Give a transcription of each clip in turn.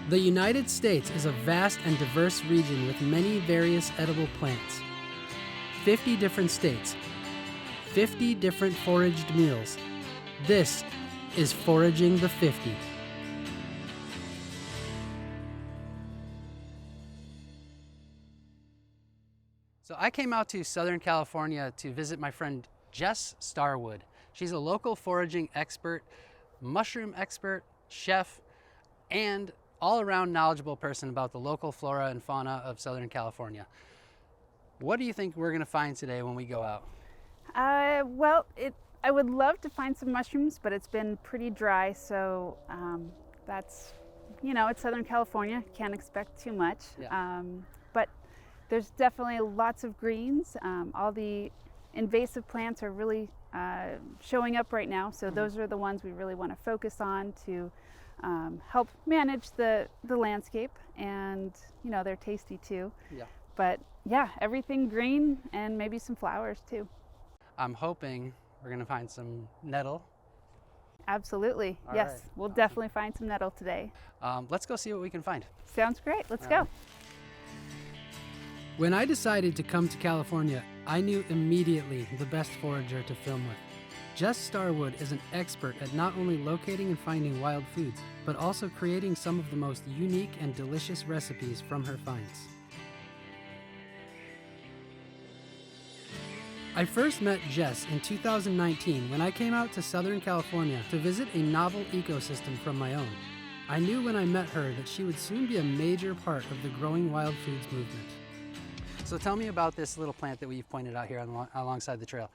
The United States is a vast and diverse region with many various edible plants. 50 different states, 50 different foraged meals. This is Foraging the 50. So I came out to Southern California to visit my friend Jess Starwood. She's a local foraging expert, mushroom expert, chef, and all-around knowledgeable person about the local flora and fauna of Southern California. What do you think we're gonna find today when we go out? I would love to find some mushrooms, but it's been pretty dry, so that's, it's Southern California, can't expect too much. Yeah. But there's definitely lots of greens. All the invasive plants are really showing up right now, so those are the ones we really want to focus on to help manage the landscape, and they're tasty too. Yeah. But yeah, everything green and maybe some flowers too. I'm hoping we're gonna find some nettle. Absolutely. All yes, right. we'll Awesome. definitely find some nettle today. Let's go see what we can find. Sounds great. Let's All go. right. When I decided to come to California, I knew immediately the best forager to film with. Jess Starwood is an expert at not only locating and finding wild foods, but also creating some of the most unique and delicious recipes from her finds. I first met Jess in 2019 when I came out to Southern California to visit a novel ecosystem from my own. I knew when I met her that she would soon be a major part of the growing wild foods movement. So tell me about this little plant that we've pointed out here alongside the trail.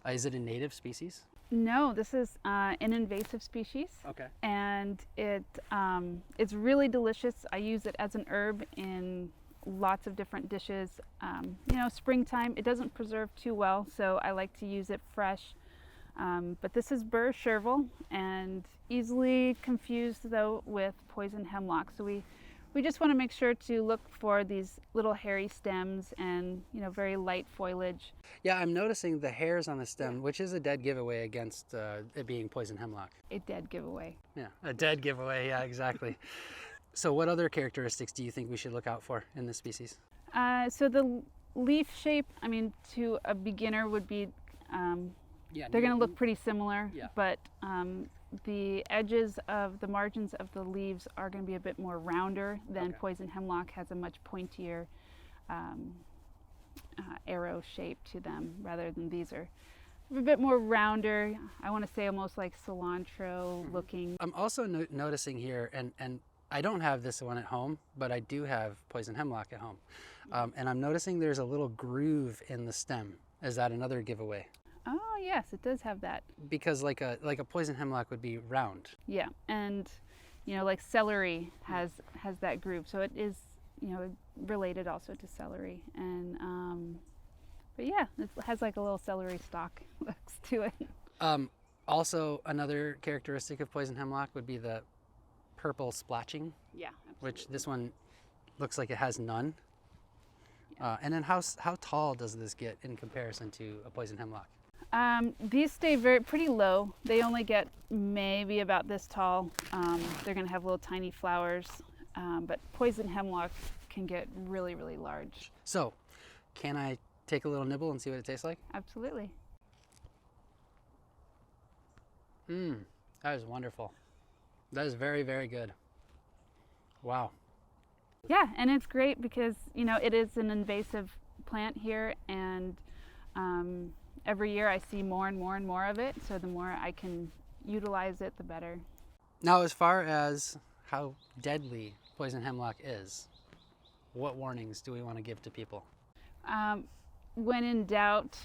Is it a native species? No, this is an invasive species. Okay. And it's really delicious. I use it as an herb in lots of different dishes. Springtime, it doesn't preserve too well, so I like to use it fresh. But this is burr chervil, and easily confused though with poison hemlock. So we just want to make sure to look for these little hairy stems and very light foliage. Yeah, I'm noticing the hairs on the stem, which is a dead giveaway against it being poison hemlock. A dead giveaway. Yeah, a dead giveaway, yeah, exactly. So what other characteristics do you think we should look out for in this species? So the leaf shape, to a beginner would be, they're going to look pretty similar, Yeah. but the edges of the margins of the leaves are going to be a bit more rounder than Okay. poison hemlock has a much pointier arrow shape to them, rather than these are a bit more rounder. I want to say almost like cilantro looking. I'm also noticing here, and I don't have this one at home, but I do have poison hemlock at home. And I'm noticing there's a little groove in the stem. Is that another giveaway? Oh yes, it does have that. Because like a poison hemlock would be round. Yeah, and like celery has that groove, so it is related also to celery. And but yeah, it has like a little celery stalk looks to it. Also, another characteristic of poison hemlock would be the purple splotching, Yeah, which this one looks like it has none. And then how tall does this get in comparison to a poison hemlock? these stay pretty low. They only get maybe about this tall. They're going to have little tiny flowers, but poison hemlock can get really, really large. So, can I take a little nibble and see what it tastes like? Absolutely. That is wonderful. That is very, very good. Wow. Yeah, and it's great because, it is an invasive plant here, and every year I see more and more and more of it, so the more I can utilize it, the better. Now, as far as how deadly poison hemlock is, what warnings do we want to give to people? When in doubt,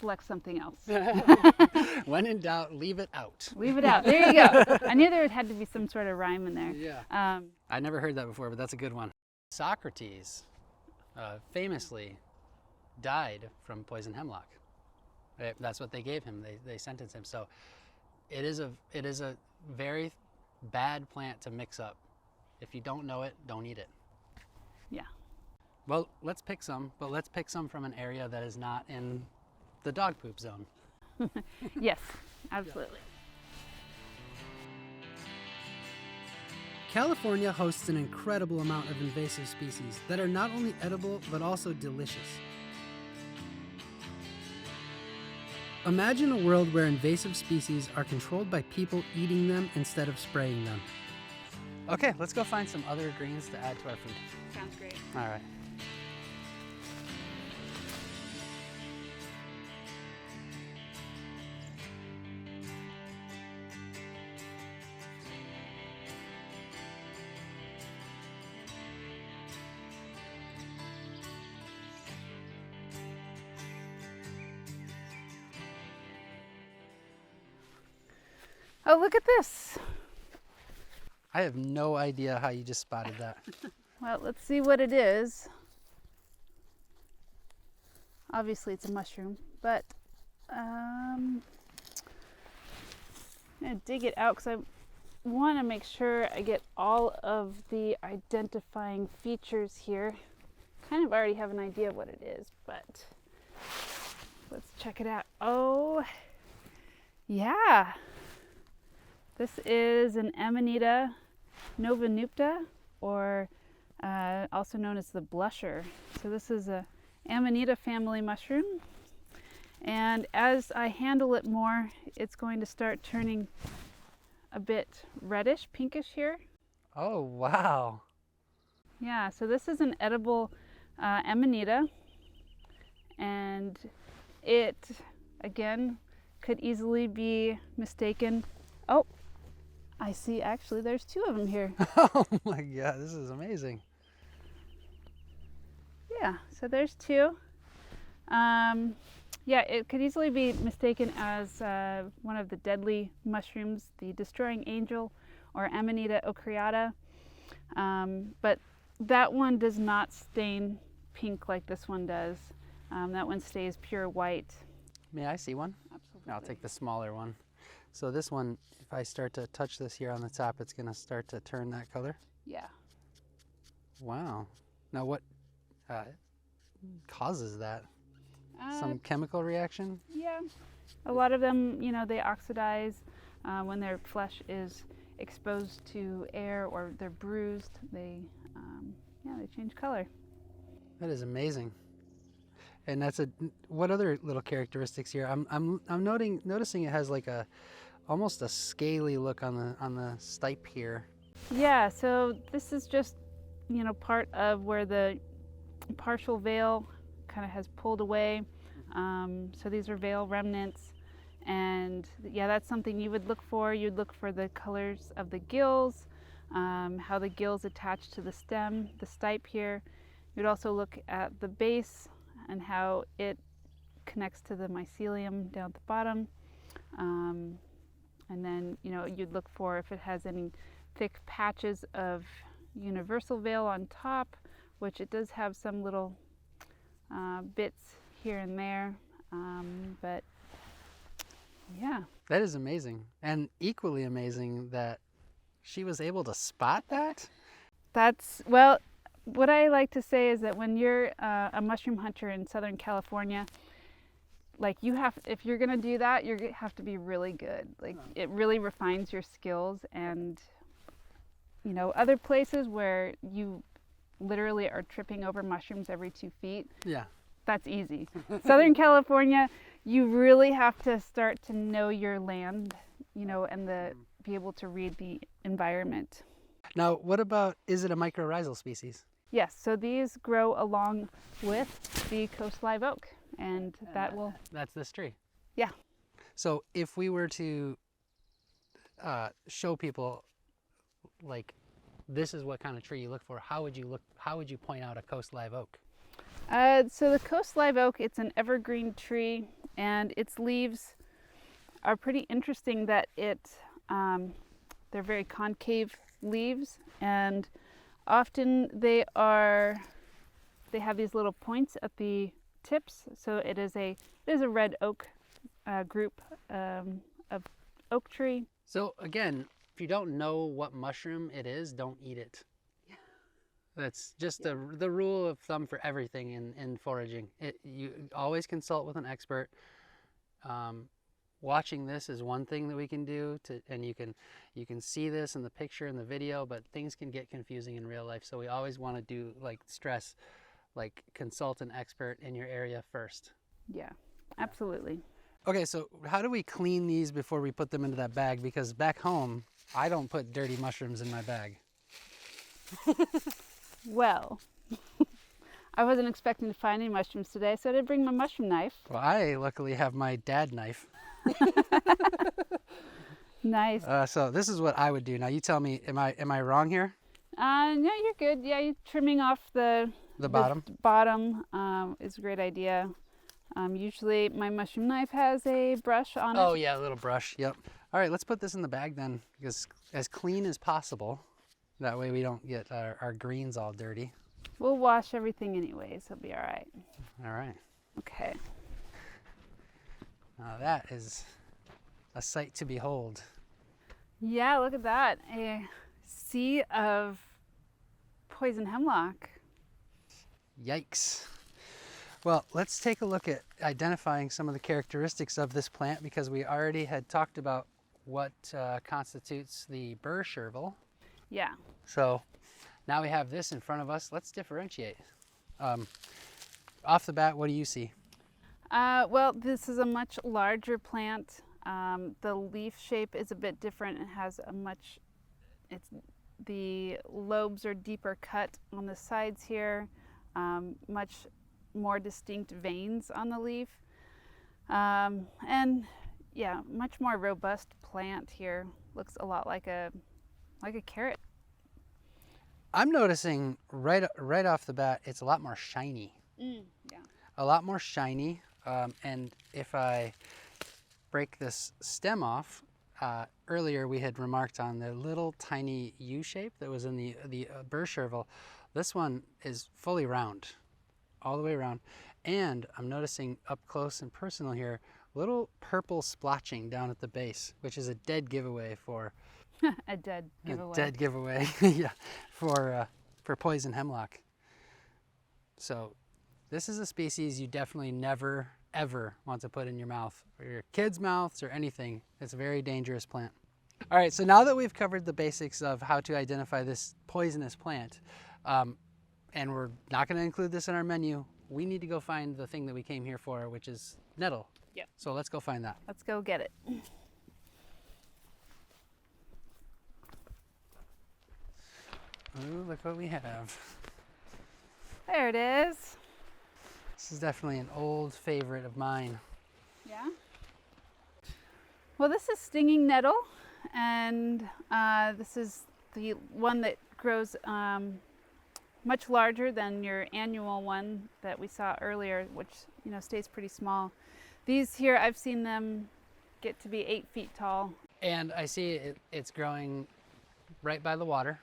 select something else. When in doubt, leave it out. Leave it out. There you go. I knew there had to be some sort of rhyme in there. Yeah. I never heard that before, but that's a good one. Socrates famously died from poison hemlock. That's what they gave him. They sentenced him. So it is a very bad plant to mix up. If you don't know it, don't eat it. Yeah. Well, let's pick some, but let's pick some from an area that is not in the dog poop zone. Yes, absolutely. California hosts an incredible amount of invasive species that are not only edible but also delicious. Imagine a world where invasive species are controlled by people eating them instead of spraying them. Okay, let's go find some other greens to add to our food. Sounds great. All right. Oh, look at this. I have no idea how you just spotted that. Well, let's see what it is. Obviously it's a mushroom, but I'm gonna dig it out because I want to make sure I get all of the identifying features here. Kind of already have an idea of what it is, but let's check it out. Oh, yeah. This is an Amanita novanupta, or also known as the blusher. So this is a Amanita family mushroom. And as I handle it more, it's going to start turning a bit reddish, pinkish here. Oh, wow. Yeah, so this is an edible Amanita. And it, again, could easily be mistaken. Oh, I see, actually, there's two of them here. Oh my God, this is amazing. Yeah, so there's two. Yeah, it could easily be mistaken as one of the deadly mushrooms, the destroying angel or Amanita ocreata. But that one does not stain pink like this one does. That one stays pure white. May I see one? Absolutely. I'll take the smaller one. So this one, if I start to touch this here on the top, it's going to start to turn that color? Yeah. Wow. Now what causes that? Some chemical reaction? Yeah. A lot of them, you know, they oxidize when their flesh is exposed to air or they're bruised. They change color. That is amazing. And that's what other little characteristics here? I'm noticing it has like almost a scaly look on the stipe here. Yeah, so this is just, you know, part of where the partial veil kind of has pulled away. So these are veil remnants, and yeah, that's something you would look for. You'd look for the colors of the gills, how the gills attach to the stem, the stipe here. You'd also look at the base and how it connects to the mycelium down at the bottom. And then, you know, you'd look for if it has any thick patches of universal veil on top, which it does have some little bits here and there. But yeah. That is amazing. And equally amazing that she was able to spot that? That's, well, what I like to say is that when you're a mushroom hunter in Southern California, like if you're gonna do that, you have to be really good. Like it really refines your skills. And you know, other places where you literally are tripping over mushrooms every 2 feet, yeah, that's easy. Southern California, you really have to start to know your land, you know, and be able to read the environment. Now, what about, is it a mycorrhizal species? Yes, so these grow along with the coast live oak, and that will... That's this tree? Yeah. So if we were to show people, like, this is what kind of tree you look for, how would you point out a coast live oak? So the coast live oak, it's an evergreen tree, and its leaves are pretty interesting that they're very concave leaves, and often they have these little points at the tips. So it is a red oak group of oak tree. So again, if you don't know what mushroom it is, don't eat it. That's just the rule of thumb for everything in foraging. You always consult with an expert. watching this is one thing that we can do and you can see this in the picture and the video, but things can get confusing in real life. So we always want to do stress, consult an expert in your area first. Yeah, absolutely. Okay, so how do we clean these before we put them into that bag? Because back home, I don't put dirty mushrooms in my bag. Well, I wasn't expecting to find any mushrooms today, so I did bring my mushroom knife. Well, I luckily have my dad knife. Nice. So this is what I would do. Now you tell me, am I wrong here? No, you're good. Yeah, you trimming off the bottom? The bottom is a great idea. Usually my mushroom knife has a brush on it. Oh yeah, a little brush, yep. All right, let's put this in the bag then, because as clean as possible. That way we don't get our greens all dirty. We'll wash everything anyways, it'll be all right. All right. Okay. Now that is a sight to behold. Yeah, look at that. A sea of poison hemlock. Yikes. Well, let's take a look at identifying some of the characteristics of this plant, because we already had talked about what constitutes the burr chervil. Yeah. So now we have this in front of us. Let's differentiate. Off the bat, what do you see? Well, this is a much larger plant. The leaf shape is a bit different. It has the lobes are deeper cut on the sides here, much more distinct veins on the leaf. And yeah, much more robust plant here. Looks a lot like a carrot. I'm noticing right off the bat, it's a lot more shiny. Yeah. A lot more shiny. And if I break this stem off, earlier we had remarked on the little tiny U shape that was in the burr chervil. This one is fully round, all the way around. And I'm noticing up close and personal here, little purple splotching down at the base, which is a dead giveaway for A dead giveaway. A dead giveaway, yeah, for poison hemlock. So this is a species you definitely never, ever want to put in your mouth, or your kids' mouths, or anything. It's a very dangerous plant. All right, so now that we've covered the basics of how to identify this poisonous plant, and we're not going to include this in our menu, we need to go find the thing that we came here for, which is nettle. Yeah. So let's go find that. Let's go get it. Ooh, look what we have. There it is. This is definitely an old favorite of mine. Yeah. Well, this is stinging nettle, and this is the one that grows much larger than your annual one that we saw earlier, which stays pretty small. These here, I've seen them get to be 8 feet tall. And I see it's growing right by the water.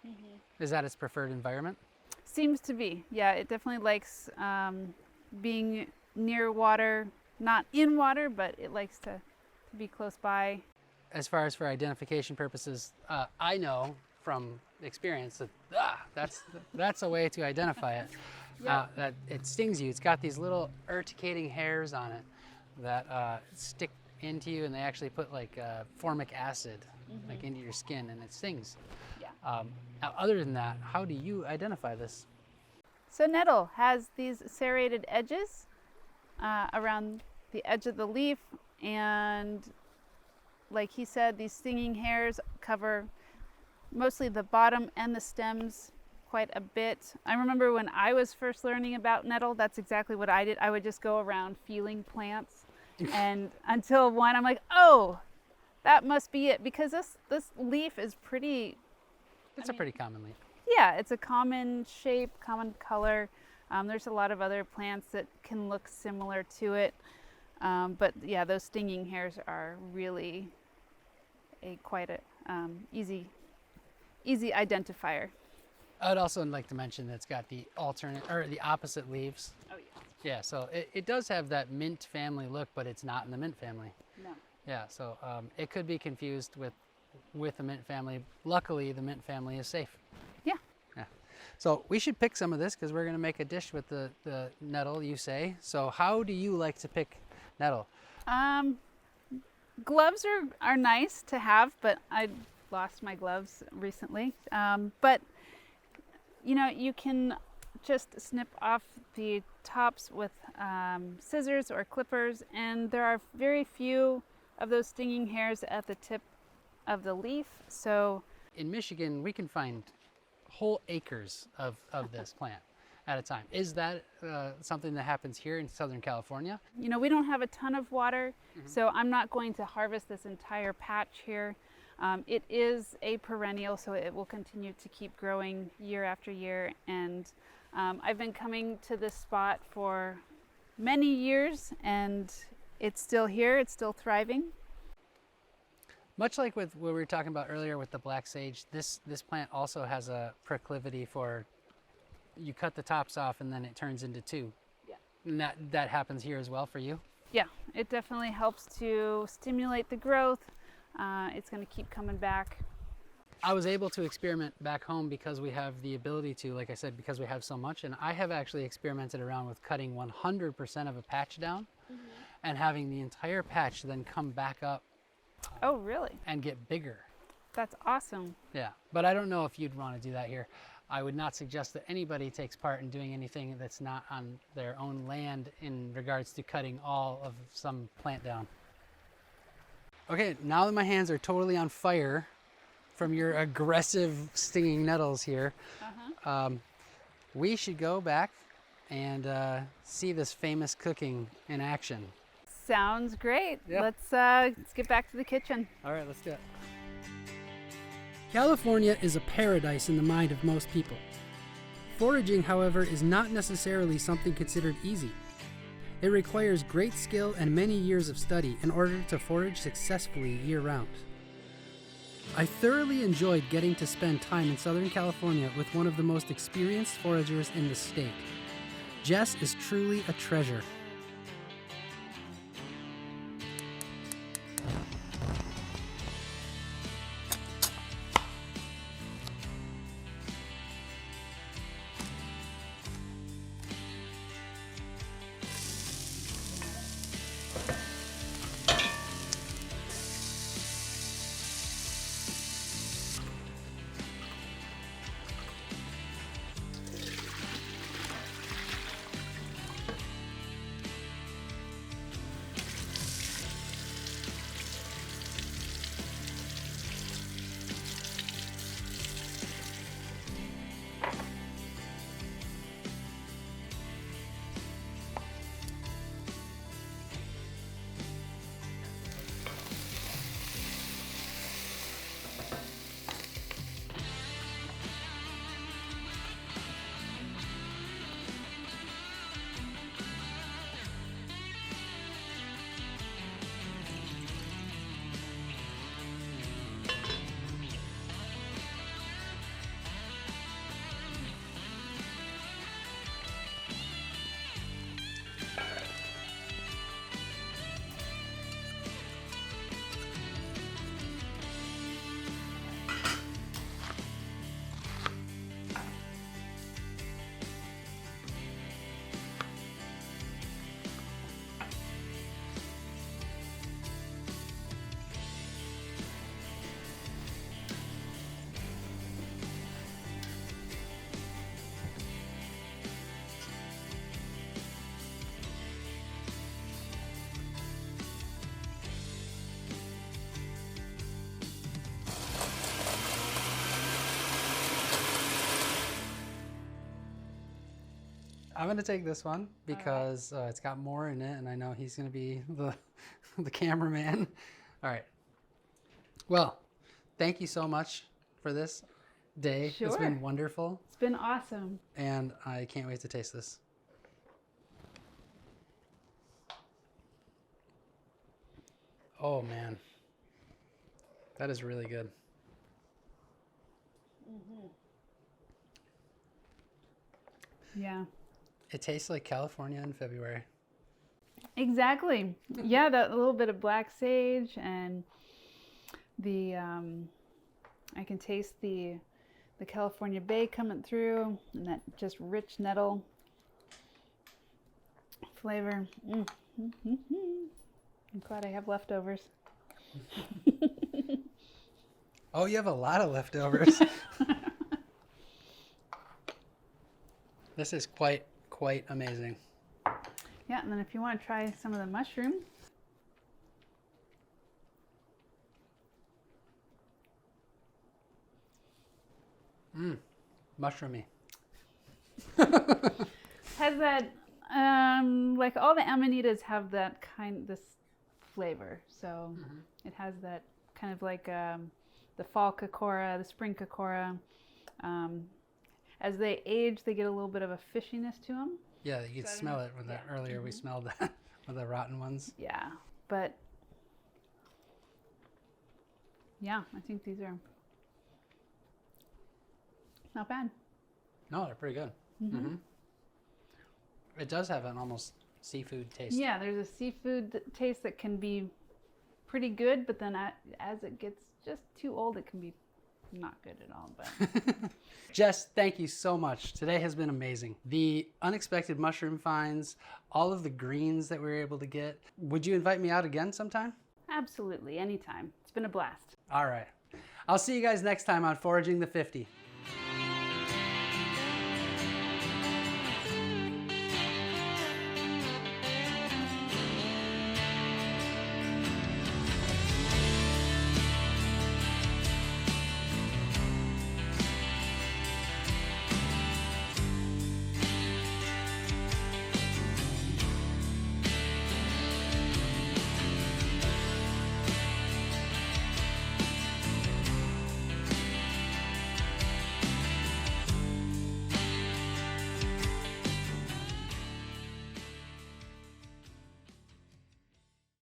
Mm-hmm. Is that its preferred environment? Seems to be. Yeah, it definitely likes being near water, not in water, but it likes to be close by. As far as for identification purposes, I know from experience that that's a way to identify it. Yeah. That it stings you. It's got these little urticating hairs on it that stick into you, and they actually put formic acid into your skin, and it stings. Yeah. Now, other than that, how do you identify this? So nettle has these serrated edges around the edge of the leaf, and like he said, these stinging hairs cover mostly the bottom and the stems quite a bit. I remember when I was first learning about nettle, that's exactly what I did. I would just go around feeling plants, and until one, I'm like, oh, that must be it, because this leaf is pretty. It's a pretty common leaf. Yeah, it's a common shape, common color. There's a lot of other plants that can look similar to it. But yeah, those stinging hairs are really quite a easy identifier. I would also like to mention that it's got the the opposite leaves. Oh yeah. Yeah, so it does have that mint family look, but it's not in the mint family. No. Yeah, so it could be confused with the mint family. Luckily, the mint family is safe. Yeah. Yeah. So we should pick some of this because we're going to make a dish with the nettle, you say. So how do you like to pick nettle? Gloves are nice to have, but I lost my gloves recently. But you know, you can just snip off the tops with scissors or clippers, and there are very few of those stinging hairs at the tip of the leaf. So In Michigan, we can find whole acres of this plant at a time. Is that something that happens here in Southern California? you know, we don't have a ton of water, so I'm not going to harvest this entire patch here. It is a perennial, so it will continue to keep growing year after year. And I've been coming to this spot for many years, and it's still here, it's still thriving. Much like with what we were talking about earlier with the black sage, this plant also has a proclivity for, you cut the tops off and then it turns into two. Yeah. And that happens here as well for you? Yeah, it definitely helps to stimulate the growth. It's going to keep coming back. I was able to experiment back home because we have the ability to, like I said, because we have so much. And I have actually experimented around with cutting 100% of a patch down and having the entire patch then come back up. Oh, really? And get bigger. That's awesome. Yeah, but I don't know if you'd want to do that here. I would not suggest that anybody takes part in doing anything that's not on their own land in regards to cutting all of some plant down. Okay, now that my hands are totally on fire from your aggressive stinging nettles here, we should go back and see this famous cooking in action. Sounds great. Yeah. Let's get back to the kitchen. All right, let's do it. California is a paradise in the mind of most people. Foraging, however, is not necessarily something considered easy. It requires great skill and many years of study in order to forage successfully year-round. I thoroughly enjoyed getting to spend time in Southern California with one of the most experienced foragers in the state. Jess is truly a treasure. I'm going to take this one because it's got more in it, and I know he's going to be the cameraman. All right. Well, thank you so much for this day. Sure. It's been wonderful. It's been awesome. And I can't wait to taste this. Oh, man. That is really good. Yeah. It tastes like California in February. Exactly. Yeah, that little bit of black sage and the I can taste the California bay coming through, and that just rich nettle flavor. I'm glad I have leftovers. Oh, you have a lot of leftovers. This is quite amazing. Yeah, and then if you want to try some of the mushrooms. Mushroomy. Has that, like all the amanitas have that this flavor. So it has that kind of like the fall cacora, the spring cacora. As they age, they get a little bit of a fishiness to them. Yeah, you could smell it with earlier we smelled that with the rotten ones. Yeah, but yeah, I think these are not bad. No, they're pretty good. It does have an almost seafood taste. Yeah, there's a seafood taste that can be pretty good, but then as it gets just too old, it can be not good at all. But Jess, thank you so much. Today has been amazing. The unexpected mushroom finds, all of the greens that we were able to get. Would you invite me out again sometime? absolutely, anytime. It's been a blast. All right. I'll see you guys next time on Foraging the 50.